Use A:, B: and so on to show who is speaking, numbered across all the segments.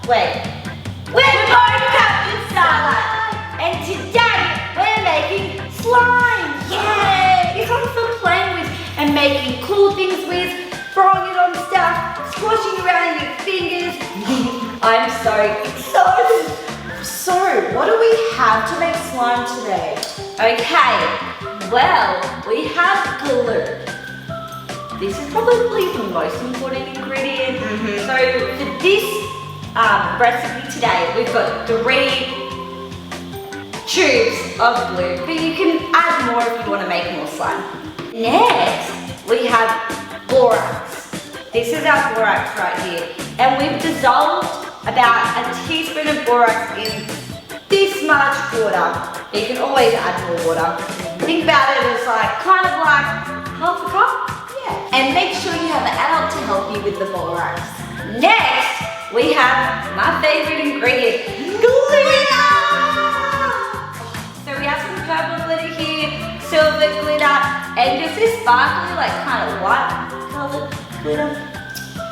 A: Wait. We're both Captain Starlight, and today we're making slime. Yay! It's fun for playing with and making cool things with, throwing it on stuff, squashing around your fingers. I'm so excited.
B: So, what do we have to make slime today?
A: Okay, well, we have glue. This is probably the most important ingredient. So for this recipe today, we've got 3 tubes of glue, but you can add more if you want to make more slime. Next, we have borax. This is our borax right here, and we've dissolved about a teaspoon of borax in this much water. You can always add more water. Think about it as kind of like half a cup.
B: Yeah. And make sure you have an adult to help you with the borax.
A: Next, we have my favorite ingredient, glitter! So we have some purple glitter here, silver glitter, and just this sparkly, kind of white colored glitter.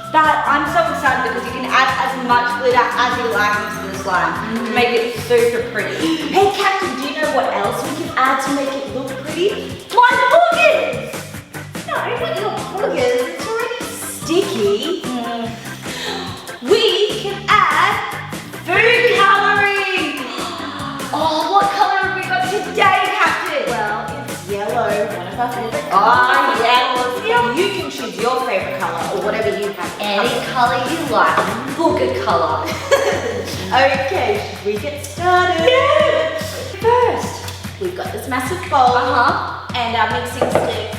A: That I'm so excited because you can add as much glitter as you like into the slime to make it super pretty.
B: Hey Captain, do you know what else we can add to make it look pretty?
A: My boogers!
B: No, not your boogers, it's already sticky. We can add
A: Food coloring! Oh, what color have we got today, Captain?
B: well, it's yellow, one of our favorite
A: Oh,
B: colors.
A: yeah.
B: You can choose your favorite color or whatever you have.
A: Any color you like, booger color.
B: Okay, should we get started?
A: Yeah. First,
B: we've got this massive bowl
A: Uh-huh.
B: and our mixing stick.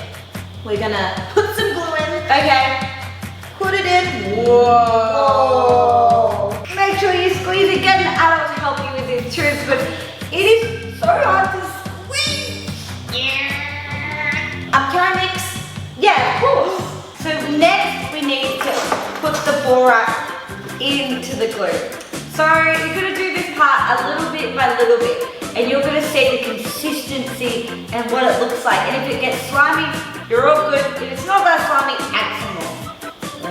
B: We're gonna put some glue in,
A: Okay.
B: put it in.
A: Whoa. Make sure you squeeze it. Get an adult to help you with this too, but it is so hard to squeeze.
B: Can I mix?
A: Yeah, of course. So next we need to put the borax into the glue. So you're gonna do this part a little bit by little bit, and you're gonna see the consistency and what it looks like. And if it gets slimy, you're all good. If it's not that slimy, add some more.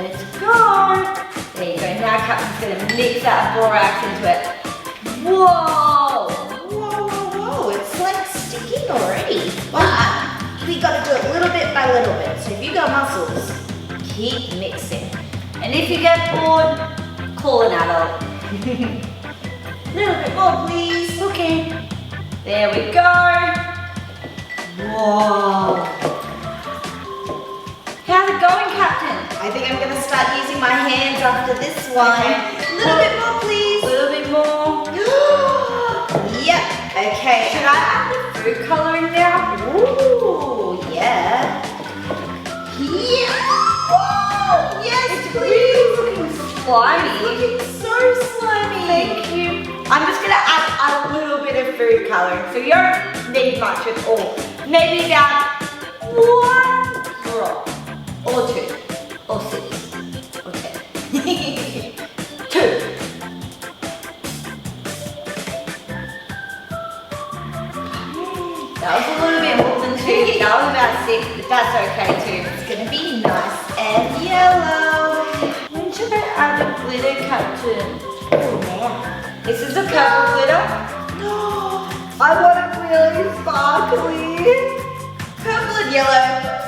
A: Let's go. There you go. Now Captain's gonna mix that borax into it. Whoa!
B: Whoa, whoa, whoa, it's like sticking already. But we gotta do it little bit by little bit. So if you got muscles, keep mixing.
A: And if you get bored, call an adult.
B: Little bit more, please.
A: Okay. There we go. Whoa. How's it going, Captain?
B: I think I'm gonna start using my hands after this one.
A: Okay.
B: Little bit more, please.
A: A little bit more.
B: Yep. Okay.
A: Should I add the food coloring now?
B: Ooh, yeah. Yeah. Whoa, yes,
A: It's
B: please.
A: really looking slimy.
B: It's looking so slimy.
A: Thank you. I'm just gonna add a little bit of food coloring, so you don't need much at all. Maybe about 1 drop, or 2, or 6, or 10. 2. That was a little bit more than 2. That was about 6, but that's okay too.
B: It's gonna be nice and yellow.
A: When should I add the glitter, Captain?
B: Oh, now.
A: This is the purple glitter. I want it really sparkly.
B: Purple and yellow.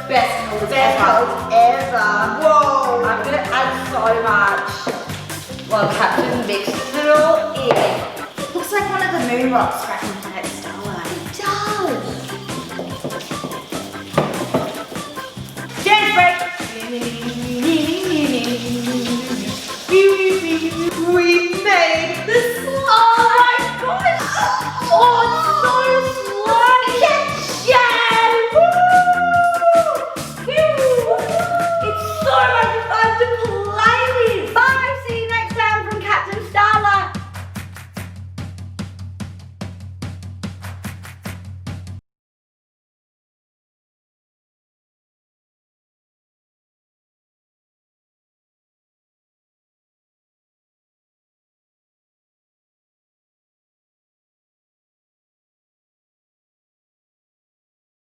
B: Best colors
A: Best
B: ever.
A: colors ever.
B: Whoa.
A: I'm gonna add so much. While Captain mixes it all in.
B: Looks like one of the moon rocks